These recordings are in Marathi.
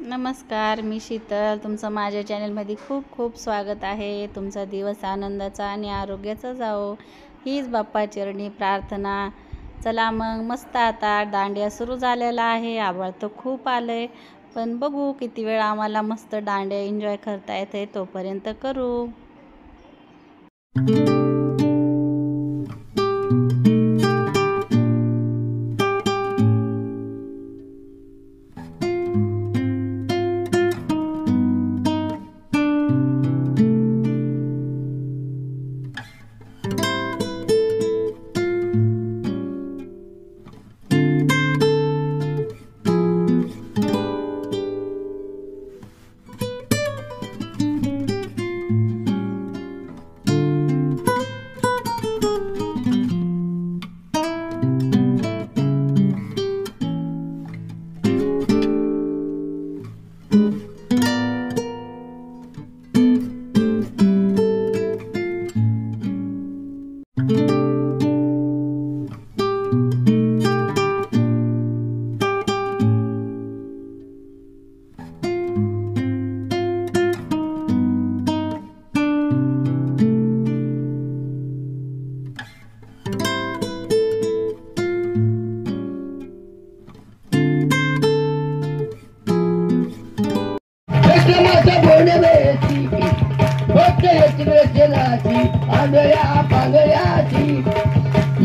नमस्कार, मी शीतल. तुमचं माझ्या चॅनलमध्ये खूप खूप स्वागत आहे. तुमचा दिवस आनंदाचा आणि आरोग्याचा जाओ हीच बाप्पाचरणी प्रार्थना. चला मग, मस्त आता दांडिया सुरू झालेला आहे. आभाळ तर खूप आलंय, पण बघू किती वेळ आम्हाला मस्त दांडिया एन्जॉय करता येते, तोपर्यंत करू.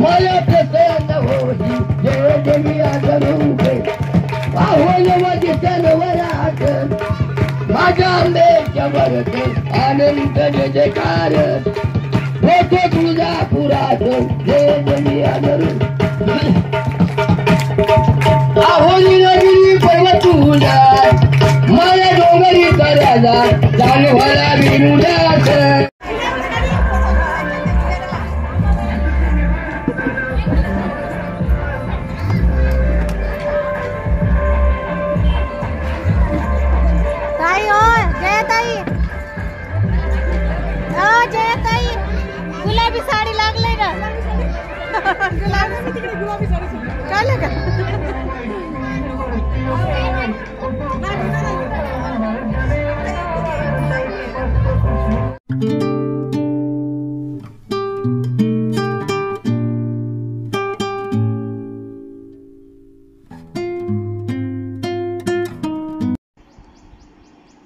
मला प्रसन्न होती जय देविया जरूपे पाहुणवती सनवरात माझ्या आंबेच्या वरते आनंद जयकार होतो तुझा पुरात जय देविया जरूप आहोली नगरी पर्वत तुझा मला डोंगरी करायला जाणवाला विरुद्धात गुलाबी साडी लागले का? गुलाबी साडी का?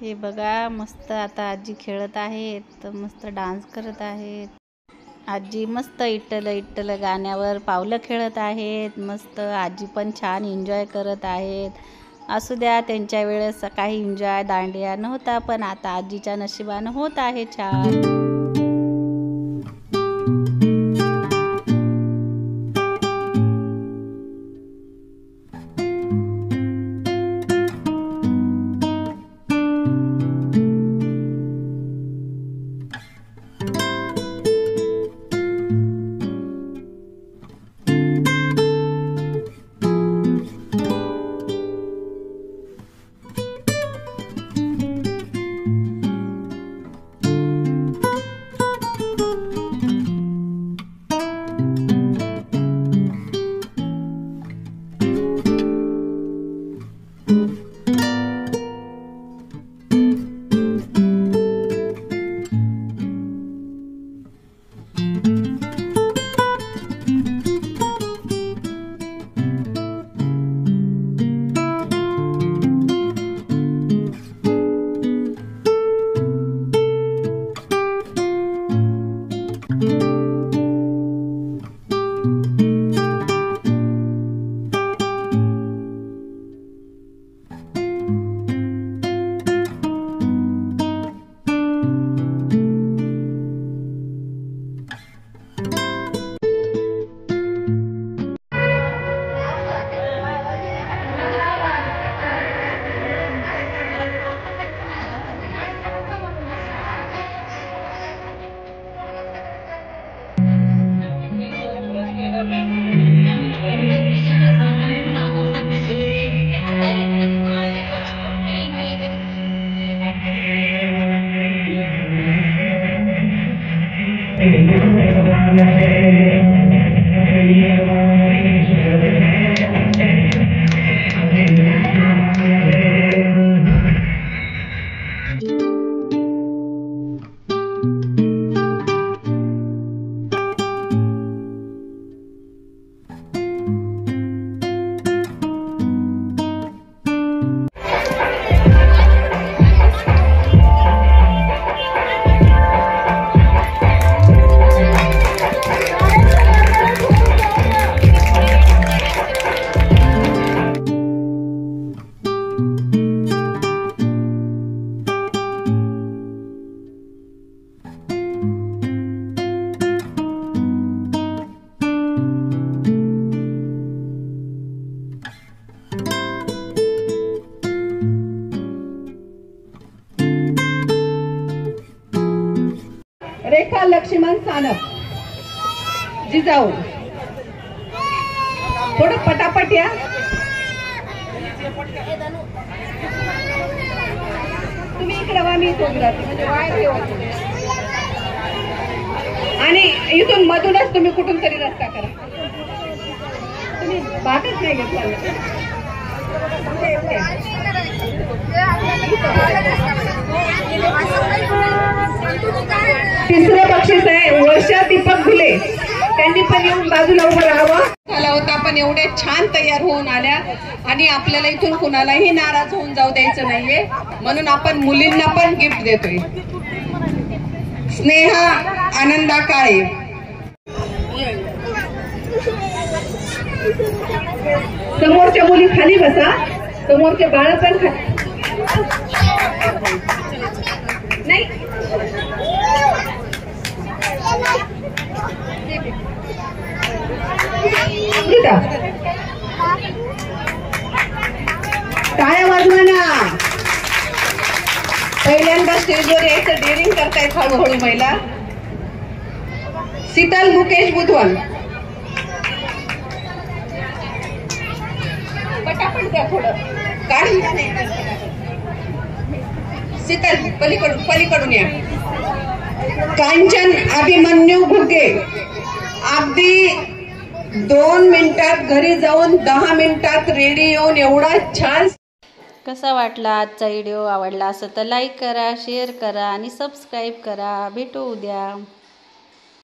हे बघा, मस्त आता आजी खेळत आहेत, मस्त डान्स करत आहेत. आजी मस्त इट्टल इट्टल गाण्यावर पावलं खेळत आहेत. मस्त आजी पण छान एन्जॉय करत आहेत. असू द्या, त्यांच्या वेळेस काही एन्जॉय दांडिया नव्हता, पण आता आजीच्या नशिबानं होत आहे छान. रेखा लक्ष्मण सानप जिजाऊ. थोडं पटापट या. तुम्ही इकडे वा, मी इथून जाते म्हणजे वायर हे होत नाही. आणि इथून मधूनच तुम्ही कुठून तरी रस्ता करा. तुम्ही भागच नाही घेतला. तिसरं बक्षीस आहे वर्षा दीपक घुले. त्यांनी पण येऊन बाजूला उभं राहावं. झाला होता पण एवढे छान तयार होऊन आल्या आणि आपल्याला इथून कुणालाही नाराज होऊन जाऊ द्यायचं नाहीये म्हणून आपण मुलींना पण गिफ्ट देतोय. स्नेहा आनंदा काळे. समोरच्या मुली खाली बसा. समोरचे बाळ पण खाली नाही. टाळ्या वाजवा ना. पहिल्यांदा स्टेजवर यायचं डेअरिंग करतायत हळूहळू महिला. शीतल मुकेश बुधवाल. पटापट द्या थोडं. काढून शीतल पलीकडून या. कांचन अभिमन्यू घुगे. अगदी 2 मिनिटात घरी जाऊन 10 मिनिटात रेडी येऊन एवढा छान. कसा वाटला आजचा व्हिडिओ? आवडला असेल तर लाईक करा, शेअर करा आणि सबस्क्राईब करा. भेटू उद्या.